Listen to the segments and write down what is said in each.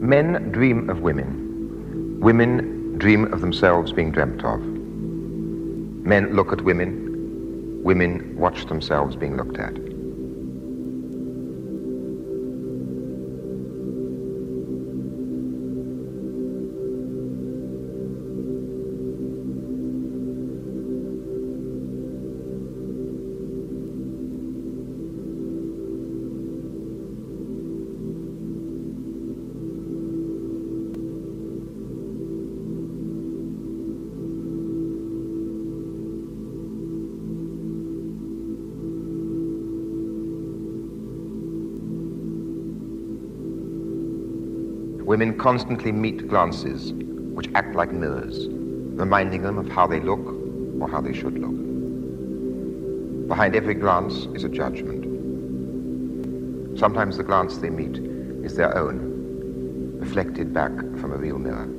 Men dream of women. Women dream of themselves being dreamt of. Men look at women. Women watch themselves being looked at. Women constantly meet glances which act like mirrors, reminding them of how they look or how they should look. Behind every glance is a judgment. Sometimes the glance they meet is their own, reflected back from a real mirror.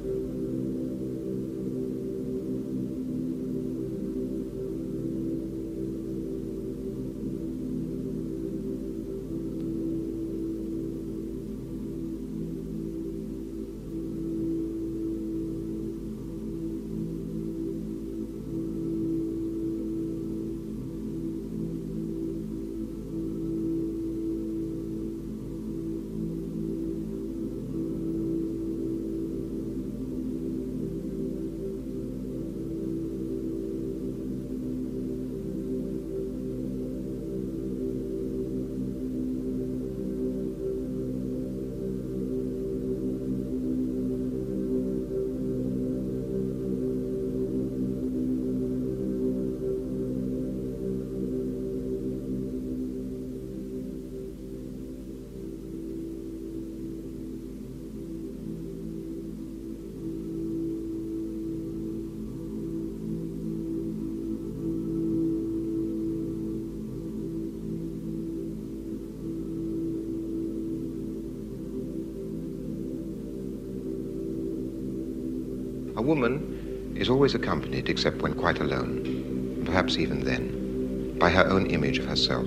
A woman is always accompanied, except when quite alone, perhaps even then, by her own image of herself.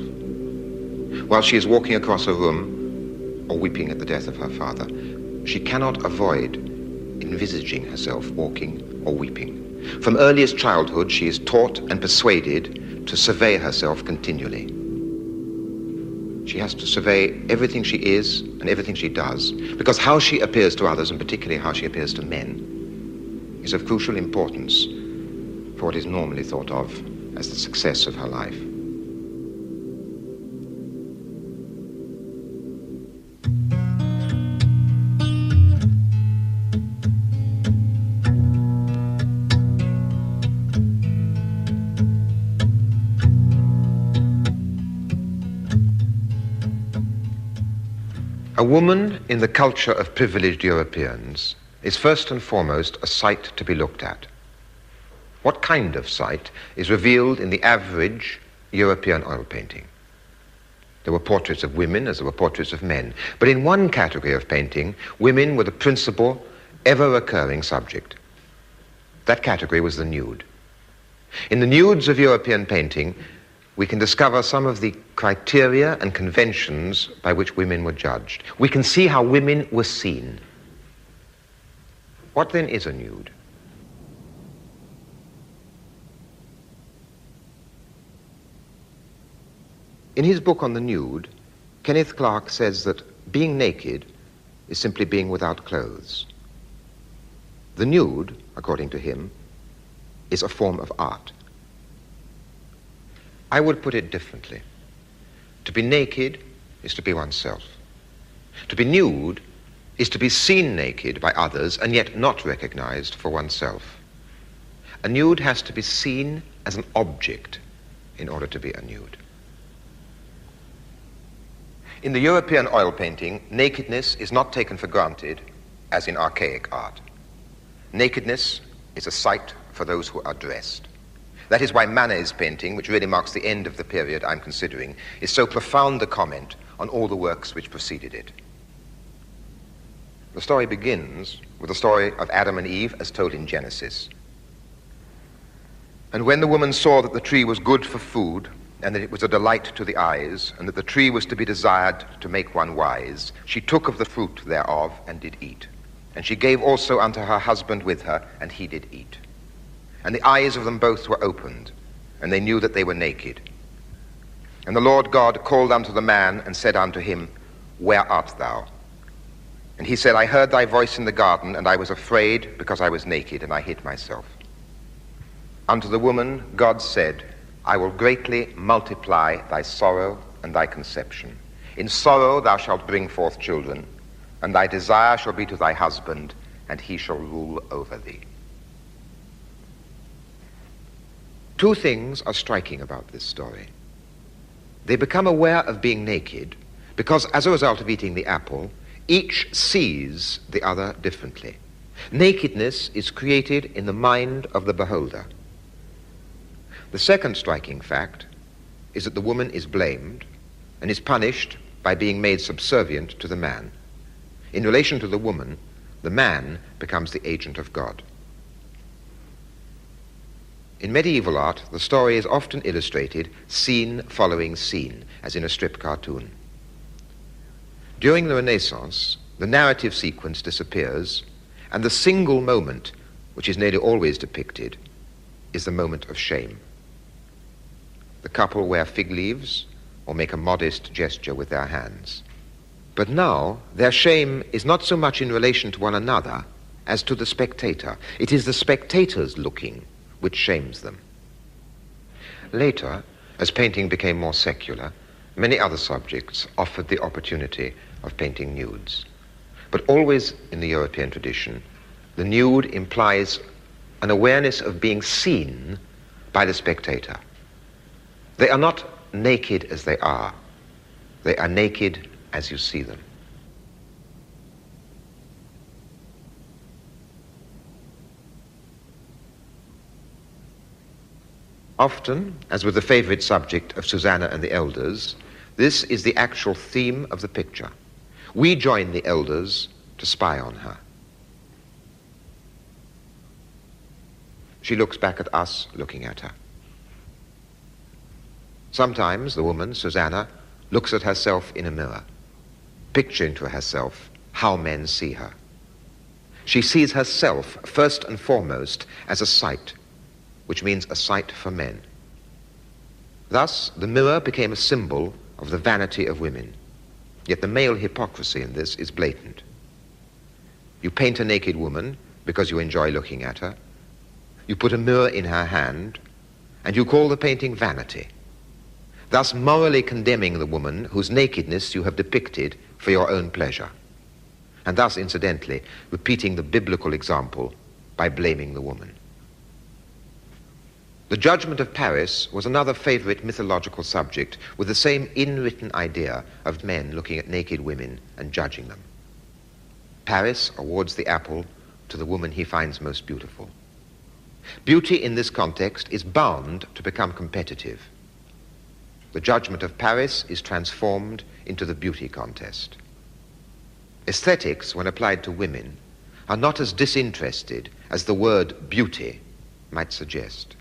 While she is walking across a room or weeping at the death of her father, she cannot avoid envisaging herself walking or weeping. From earliest childhood, she is taught and persuaded to survey herself continually. She has to survey everything she is and everything she does, because how she appears to others, and particularly how she appears to men, is of crucial importance for what is normally thought of as the success of her life. A woman in the culture of privileged Europeans is first and foremost a sight to be looked at. What kind of sight is revealed in the average European oil painting? There were portraits of women as there were portraits of men, but in one category of painting, women were the principal, ever-recurring subject. That category was the nude. In the nudes of European painting, we can discover some of the criteria and conventions by which women were judged. We can see how women were seen. What then is a nude? In his book on the nude, Kenneth Clark says that being naked is simply being without clothes. The nude, according to him, is a form of art. I would put it differently. To be naked is to be oneself. To be nude is to be seen naked by others and yet not recognized for oneself. A nude has to be seen as an object in order to be a nude. In the European oil painting, nakedness is not taken for granted as in archaic art. Nakedness is a sight for those who are dressed. That is why Manet's painting, which really marks the end of the period I'm considering, is so profound a comment on all the works which preceded it. The story begins with the story of Adam and Eve as told in Genesis. And when the woman saw that the tree was good for food and that it was a delight to the eyes, and that the tree was to be desired to make one wise, she took of the fruit thereof, and did eat. And she gave also unto her husband with her, and he did eat. And the eyes of them both were opened, and they knew that they were naked. And the Lord God called unto the man, and said unto him, Where art thou? And he said, I heard thy voice in the garden, and I was afraid, because I was naked, and I hid myself. Unto the woman God said, I will greatly multiply thy sorrow and thy conception. In sorrow thou shalt bring forth children, and thy desire shall be to thy husband, and he shall rule over thee. Two things are striking about this story. They become aware of being naked because, as a result of eating the apple, each sees the other differently. Nakedness is created in the mind of the beholder. The second striking fact is that the woman is blamed and is punished by being made subservient to the man. In relation to the woman, the man becomes the agent of God. In medieval art, the story is often illustrated scene following scene, as in a strip cartoon. During the Renaissance, the narrative sequence disappears, and the single moment, which is nearly always depicted, is the moment of shame. The couple wear fig leaves or make a modest gesture with their hands. But now, their shame is not so much in relation to one another as to the spectator. It is the spectator's looking which shames them. Later, as painting became more secular, many other subjects offered the opportunity of painting nudes. But always in the European tradition, the nude implies an awareness of being seen by the spectator. They are not naked as they are. They are naked as you see them. Often, as with the favorite subject of Susanna and the elders, this is the actual theme of the picture. We join the elders to spy on her. She looks back at us looking at her. Sometimes the woman, Susanna, looks at herself in a mirror, picturing to herself how men see her. She sees herself first and foremost as a sight, which means a sight for men. Thus, the mirror became a symbol of the vanity of women. Yet the male hypocrisy in this is blatant. You paint a naked woman because you enjoy looking at her. You put a mirror in her hand, and you call the painting vanity, thus morally condemning the woman whose nakedness you have depicted for your own pleasure, and thus, incidentally, repeating the biblical example by blaming the woman. The Judgment of Paris was another favorite mythological subject with the same inwritten idea of men looking at naked women and judging them. Paris awards the apple to the woman he finds most beautiful. Beauty in this context is bound to become competitive. The Judgment of Paris is transformed into the beauty contest. Aesthetics, when applied to women, are not as disinterested as the word beauty might suggest.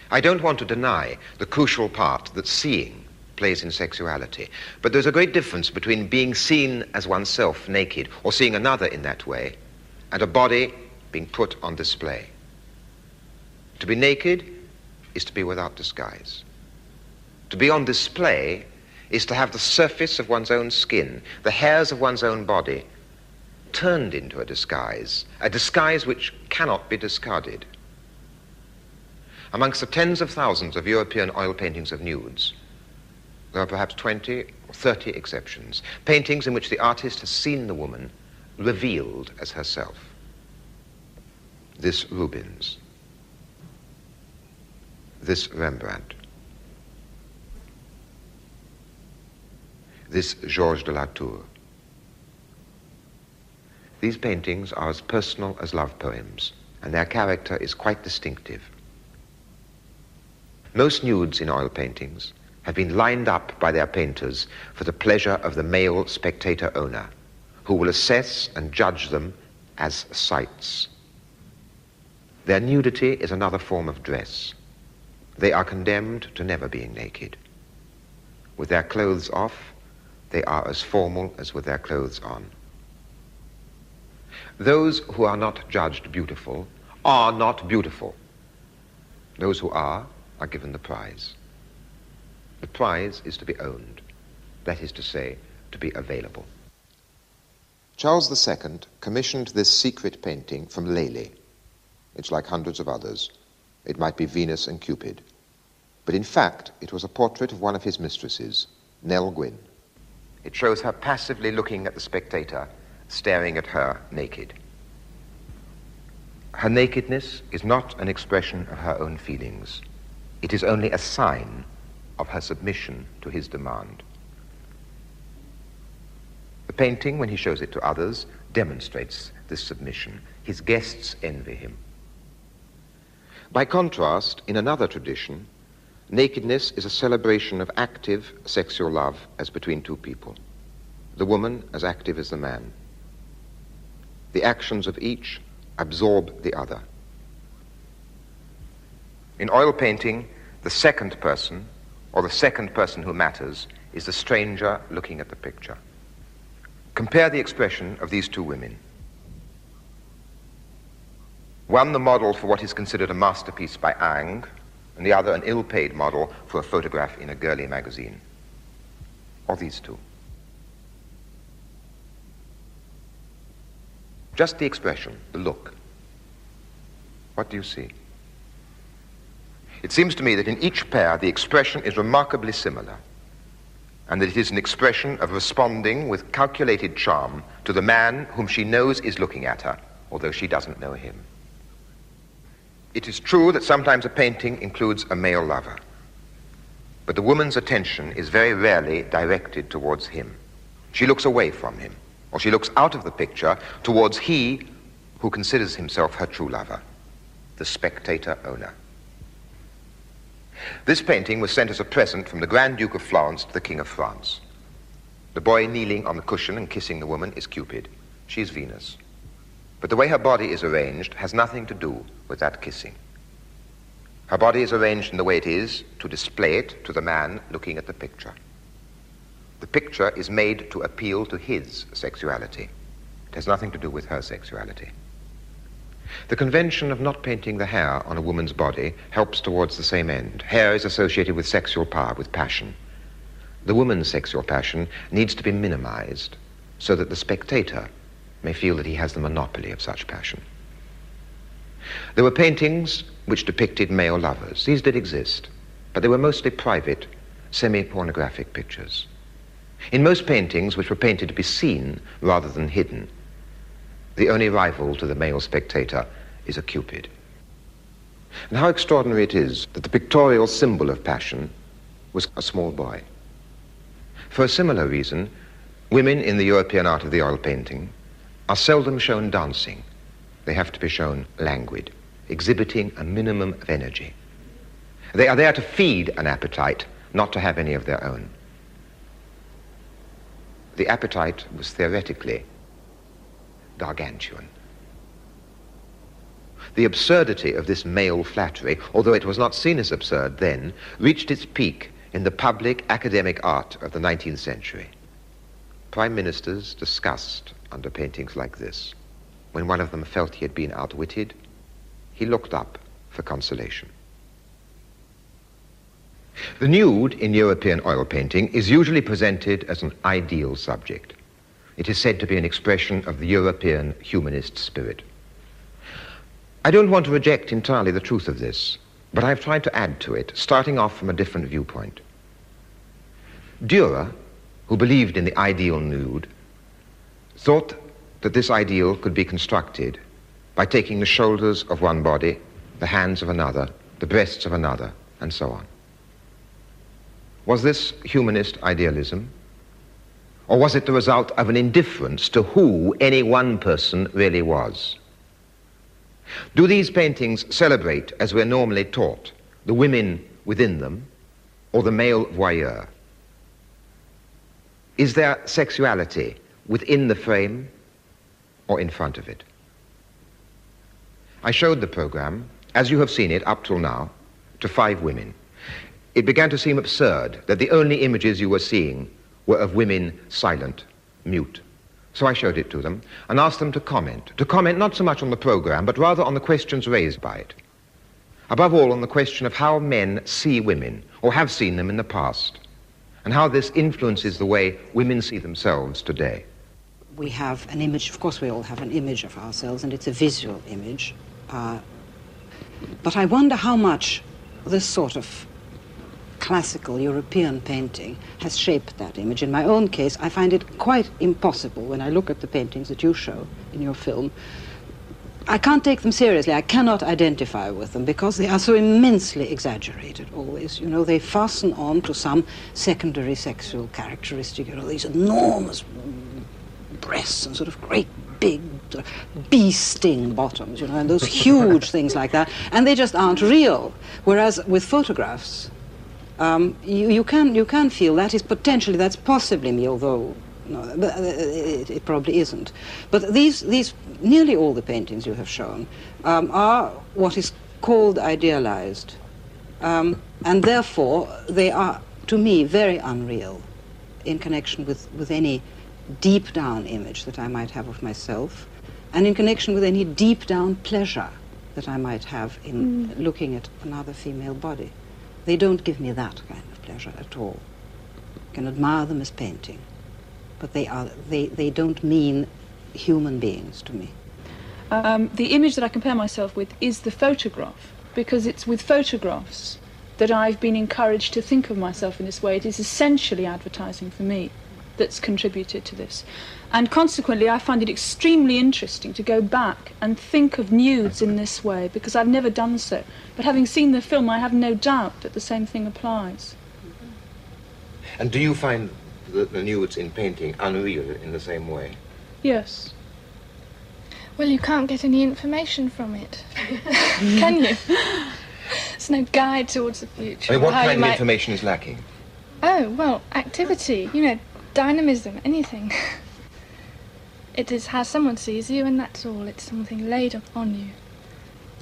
I don't want to deny the crucial part that seeing plays in sexuality, but there's a great difference between being seen as oneself naked or seeing another in that way and a body being put on display. To be naked is to be without disguise. To be on display is to have the surface of one's own skin, the hairs of one's own body, turned into a disguise which cannot be discarded. Amongst the tens of thousands of European oil paintings of nudes, there are perhaps 20 or 30 exceptions, paintings in which the artist has seen the woman revealed as herself. This Rubens, this Rembrandt, this Georges de la Tour. These paintings are as personal as love poems, and their character is quite distinctive. Most nudes in oil paintings have been lined up by their painters for the pleasure of the male spectator owner, who will assess and judge them as sights. Their nudity is another form of dress. they are condemned to never being naked. With their clothes off, they are as formal as with their clothes on. Those who are not judged beautiful are not beautiful. Those who are given the prize. The prize is to be owned, that is to say, to be available. Charles II commissioned this secret painting from Lely. It's like hundreds of others. It might be Venus and Cupid. But in fact, it was a portrait of one of his mistresses, Nell Gwynn. It shows her passively looking at the spectator, staring at her naked. Her nakedness is not an expression of her own feelings. It is only a sign of her submission to his demand. The painting, when he shows it to others, demonstrates this submission. His guests envy him. By contrast, in another tradition, nakedness is a celebration of active sexual love as between two people, the woman as active as the man. The actions of each absorb the other. In oil painting, the second person, or the second person who matters, is the stranger looking at the picture. Compare the expression of these two women. One the model for what is considered a masterpiece by Ingres, and the other an ill-paid model for a photograph in a girly magazine. Or these two. Just the expression, the look. What do you see? It seems to me that in each pair the expression is remarkably similar, and that it is an expression of responding with calculated charm to the man whom she knows is looking at her, although she doesn't know him. It is true that sometimes a painting includes a male lover, but the woman's attention is very rarely directed towards him. She looks away from him, or she looks out of the picture towards he who considers himself her true lover, the spectator owner. This painting was sent as a present from the Grand Duke of Florence to the King of France. The boy kneeling on the cushion and kissing the woman is Cupid. She is Venus. But the way her body is arranged has nothing to do with that kissing. Her body is arranged in the way it is to display it to the man looking at the picture. The picture is made to appeal to his sexuality. It has nothing to do with her sexuality. The convention of not painting the hair on a woman's body helps towards the same end. Hair is associated with sexual power, with passion. The woman's sexual passion needs to be minimized so that the spectator may feel that he has the monopoly of such passion. There were paintings which depicted male lovers. These did exist, but they were mostly private, semi-pornographic pictures. In most paintings, which were painted to be seen rather than hidden, the only rival to the male spectator is a Cupid. And how extraordinary it is that the pictorial symbol of passion was a small boy. For a similar reason, women in the European art of the oil painting are seldom shown dancing. They have to be shown languid, exhibiting a minimum of energy. They are there to feed an appetite, not to have any of their own. The appetite was theoretically gargantuan. The absurdity of this male flattery, although it was not seen as absurd then, reached its peak in the public academic art of the 19th century. Prime ministers discussed under paintings like this. When one of them felt he had been outwitted, he looked up for consolation. The nude in European oil painting is usually presented as an ideal subject. It is said to be an expression of the European humanist spirit. I don't want to reject entirely the truth of this, but I've tried to add to it, starting off from a different viewpoint. Dürer, who believed in the ideal nude, thought that this ideal could be constructed by taking the shoulders of one body, the hands of another, the breasts of another, and so on. Was this humanist idealism? Or was it the result of an indifference to who any one person really was? Do these paintings celebrate, as we're normally taught, the women within them, or the male voyeur? Is there sexuality within the frame or in front of it? I showed the program, as you have seen it up till now, to 5 women. It began to seem absurd that the only images you were seeing were of women silent, mute. So I showed it to them and asked them to comment not so much on the program, but rather on the questions raised by it. Above all, on the question of how men see women, or have seen them in the past, and how this influences the way women see themselves today. We have an image, of course we all have an image of ourselves, and it's a visual image. But I wonder how much this sort of classical European painting has shaped that image. In my own case, I find it quite impossible when I look at the paintings that you show in your film. I can't take them seriously. I cannot identify with them because they are so immensely exaggerated always. You know, they fasten on to some secondary sexual characteristic, you know, these enormous breasts and sort of great big bee-sting bottoms, you know, and those huge things like that, and they just aren't real. Whereas with photographs, you can feel that is potentially, that's possibly me, although no, it probably isn't. But these nearly all the paintings you have shown are what is called idealized, and therefore they are, to me, very unreal in connection with any deep down image that I might have of myself, and in connection with any deep down pleasure that I might have in looking at another female body. They don't give me that kind of pleasure at all. I can admire them as painting, but they don't mean human beings to me. The image that I compare myself with is the photograph, because it's with photographs that I've been encouraged to think of myself in this way. It is essentially advertising for me that's contributed to this. And consequently, I find it extremely interesting to go back and think of nudes in this way, because I've never done so. But having seen the film, I have no doubt that the same thing applies. And do you find the nudes in painting unreal in the same way? Yes. Well, you can't get any information from it, can you? There's no guide towards the future. I mean, what kind of information is lacking? Oh, well, activity, you know, dynamism, anything. It is how someone sees you, and that's all. It's something laid upon you.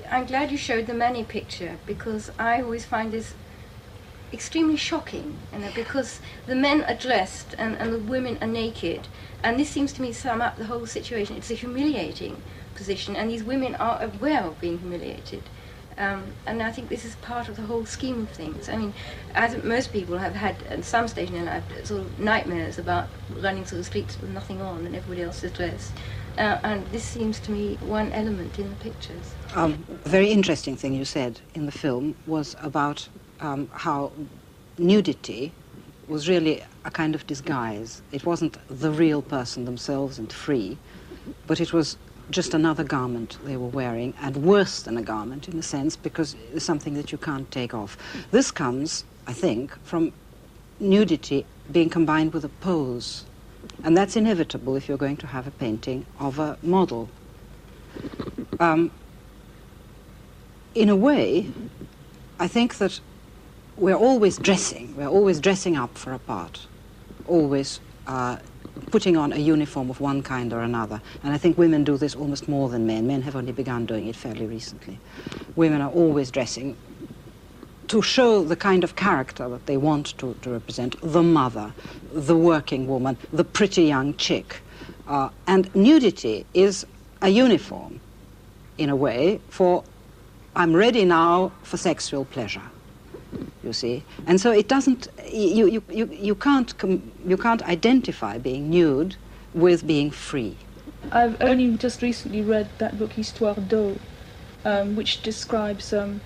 I'm glad you showed the Manny picture, because I always find this extremely shocking, you know, because the men are dressed and the women are naked, and this seems to me to sum up the whole situation. It's a humiliating position, and these women are aware of being humiliated. And I think this is part of the whole scheme of things. I mean, as most people have had at some stage in their life sort of nightmares about running through the streets with nothing on and everybody else is dressed. And this seems to me one element in the pictures. A very interesting thing you said in the film was about how nudity was really a kind of disguise. It wasn't the real person themselves and free, but it was just another garment they were wearing, and worse than a garment in a sense, because it's something that you can't take off. This comes, I think, from nudity being combined with a pose, and that's inevitable if you're going to have a painting of a model. In a way, I think that we're always dressing up for a part, always putting on a uniform of one kind or another. And I think women do this almost more than men. Men have only begun doing it fairly recently. Women are always dressing to show the kind of character that they want to represent: the mother, the working woman, the pretty young chick. And nudity is a uniform, in a way, for I'm ready now for sexual pleasure. You see, and so it doesn't. You can't identify being nude with being free. I've only just recently read that book Histoire d'eau, which describes the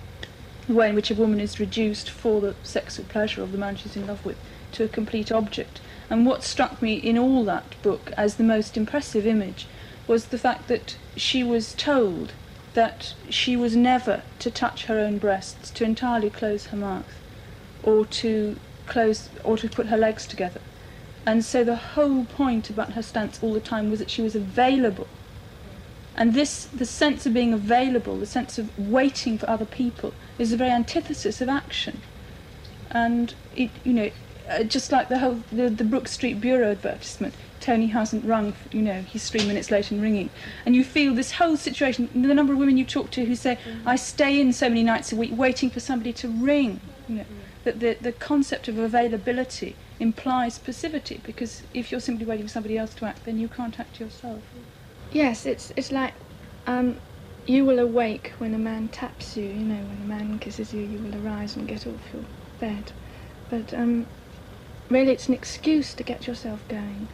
way in which a woman is reduced for the sexual pleasure of the man she's in love with to a complete object. And what struck me in all that book as the most impressive image was the fact that she was told that she was never to touch her own breasts, to entirely close her mouth, or to put her legs together. And so the whole point about her stance all the time was that she was available. And the sense of being available, the sense of waiting for other people, is the very antithesis of action. And just like the Brook Street Bureau advertisement, Tony hasn't rung, you know, he's 3 minutes late in ringing. And you feel this whole situation, the number of women you talk to who say, I stay in so many nights a week waiting for somebody to ring, you know, that the concept of availability implies passivity, because if you're simply waiting for somebody else to act, then you can't act yourself. Yes, it's like you will awake when a man taps you, you know, when a man kisses you, you will arise and get off your bed. But really it's an excuse to get yourself going.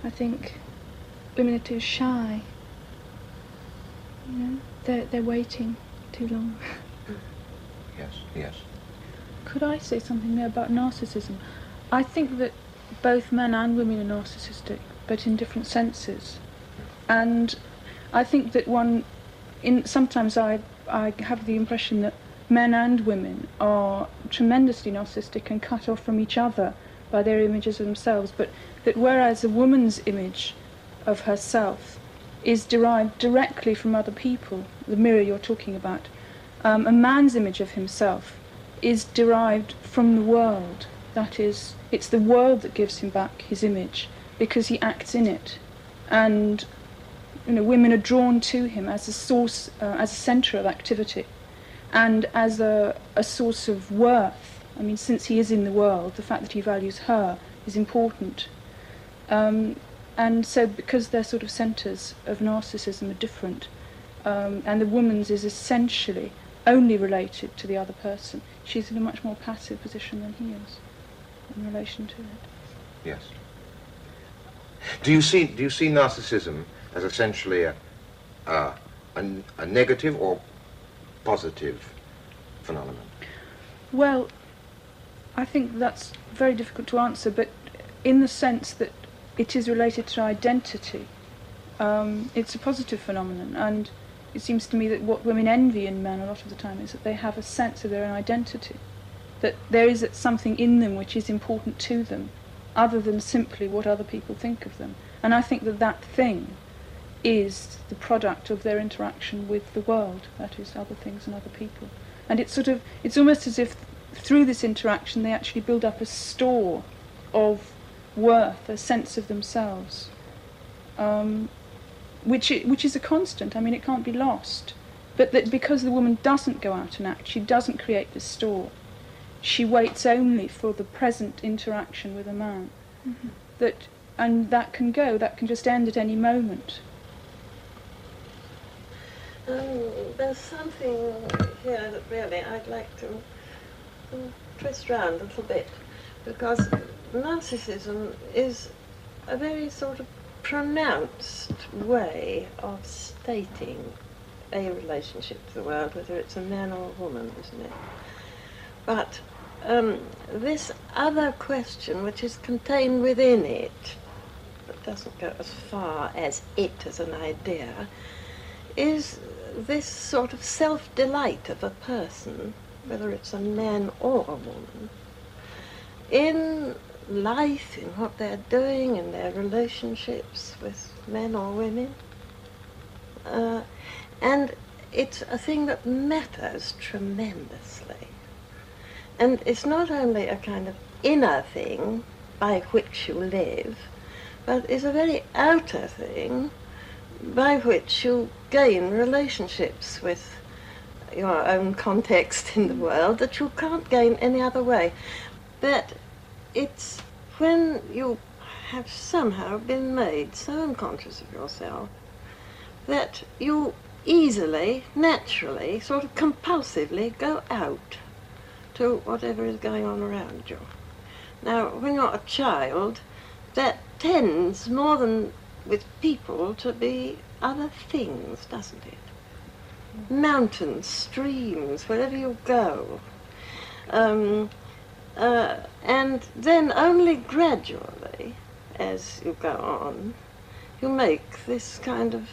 I think women are too shy. You know, they're waiting too long. Yes, yes. Could I say something there about narcissism? I think that both men and women are narcissistic, but in different senses. And I think that sometimes I have the impression that men and women are tremendously narcissistic and cut off from each other by their images of themselves, but that whereas a woman's image of herself is derived directly from other people, the mirror you're talking about, a man's image of himself is derived from the world. That is, it's the world that gives him back his image because he acts in it. And you know, women are drawn to him as a source, as a centre of activity, and as a source of worth. I mean, since he is in the world, the fact that he values her is important. And so because their sort of centres of narcissism are different, and the woman's is essentially only related to the other person, she's in a much more passive position than he is in relation to it. Yes. Do you see narcissism as essentially a negative or positive phenomenon? Well, I think that's very difficult to answer, but in the sense that it is related to identity, it's a positive phenomenon, and it seems to me that what women envy in men a lot of the time is that they have a sense of their own identity, that there is something in them which is important to them, other than simply what other people think of them. And I think that that thing is the product of their interaction with the world, that is, other things and other people. And it's almost as if through this interaction they actually build up a store of worth, a sense of themselves, which is a constant. I mean, it can't be lost. But that because the woman doesn't go out and act, she doesn't create this store. She waits only for the present interaction with a man. Mm-hmm. And that can just end at any moment. There's something here that really I'd like to twist round a little bit, because narcissism is a very sort of pronounced way of stating a relationship to the world, whether it's a man or a woman, isn't it? But this other question, which is contained within it, that doesn't go as far as it as an idea, is this sort of self-delight of a person, whether it's a man or a woman, in life, in what they're doing, in their relationships with men or women. And it's a thing that matters tremendously. And it's not only a kind of inner thing by which you live, but it's a very outer thing by which you gain relationships with your own context in the world that you can't gain any other way. But it's when you have somehow been made so unconscious of yourself that you easily, naturally, sort of compulsively go out to whatever is going on around you. Now, when you're a child, that tends, more than with people, to be other things, doesn't it? Mountains, streams, wherever you go. And then only gradually, as you go on, you make this kind of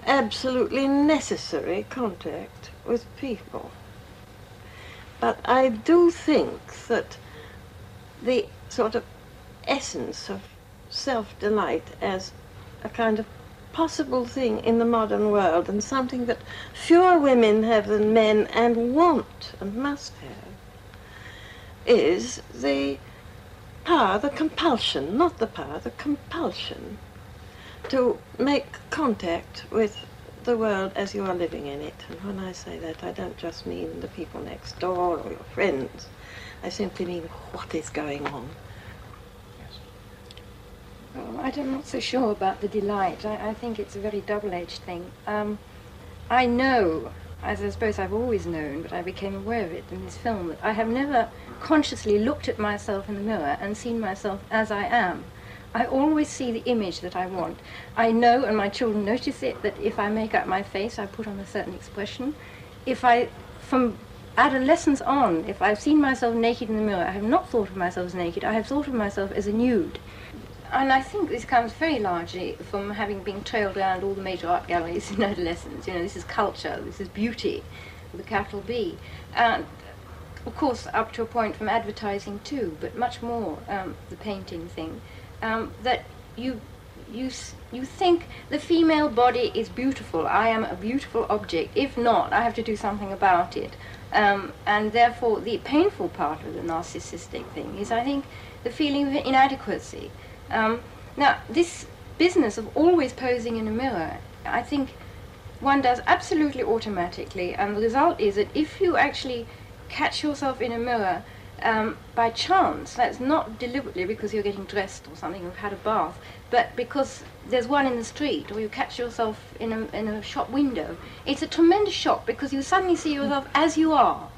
absolutely necessary contact with people. But I do think that the sort of essence of self-delight as a kind of possible thing in the modern world, and something that fewer women have than men and want and must is the power, the compulsion, not the power, the compulsion to make contact with the world as you are living in it. And when I say that, I don't just mean the people next door or your friends. I simply mean what is going on. Well, I'm not so sure about the delight. I think it's a very double-edged thing. I know, as I suppose I've always known, but I became aware of it in this film, that I have never consciously looked at myself in the mirror and seen myself as I am. I always see the image that I want. I know, and my children notice it, that if I make up my face, I put on a certain expression. From adolescence on, if I've seen myself naked in the mirror, I have not thought of myself as naked, I have thought of myself as a nude. And I think this comes very largely from having been trailed around all the major art galleries in adolescence. You know, this is culture, this is beauty, with a capital B. And of course, up to a point from advertising too, but much more the painting thing. That you think the female body is beautiful. I am a beautiful object. If not, I have to do something about it. And therefore, the painful part of the narcissistic thing is, I think, the feeling of inadequacy. Now, this business of always posing in a mirror, I think one does absolutely automatically, and the result is that if you actually catch yourself in a mirror by chance, that's not deliberately because you're getting dressed or something, you've had a bath, but because there's one in the street, or you catch yourself in a shop window, it's a tremendous shock because you suddenly see yourself as you are,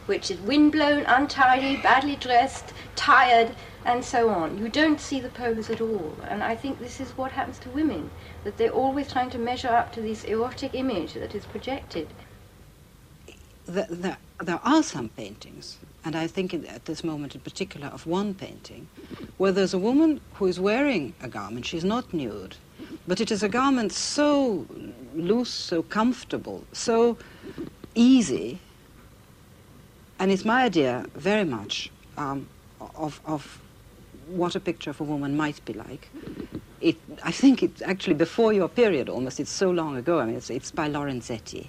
which is windblown, untidy, badly dressed, tired, and so on. You don't see the pose at all. And I think this is what happens to women, that they're always trying to measure up to this erotic image that is projected. There are some paintings, and I think at this moment in particular of one painting, where there's a woman who is wearing a garment. She's not nude, but it is a garment so loose, so comfortable, so easy, and it's my idea very much of what a picture of a woman might be like. I think it's actually before your period almost. It's so long ago. I mean, it's by Lorenzetti.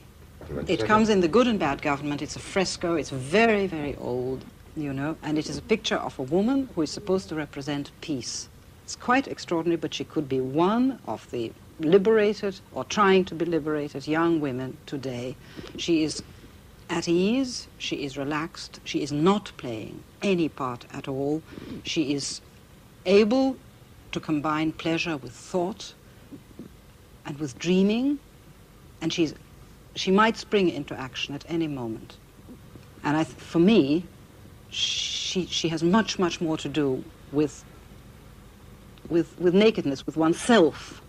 It comes in The Good and Bad Government. It's a fresco. It's very, very old, you know, and it is a picture of a woman who is supposed to represent peace. It's quite extraordinary, but she could be one of the liberated or trying to be liberated young women today. She is at ease, she is relaxed, she is not playing any part at all. She is able to combine pleasure with thought and with dreaming, and she might spring into action at any moment. And for me, she has much, much more to do with nakedness, with oneself,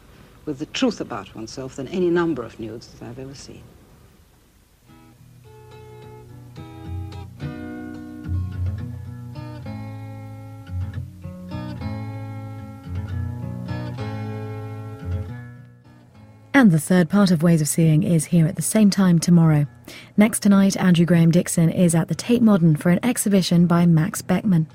with the truth about oneself than any number of nudes that I've ever seen. And the third part of Ways of Seeing is here at the same time tomorrow. Next tonight, Andrew Graham Dixon is at the Tate Modern for an exhibition by Max Beckman.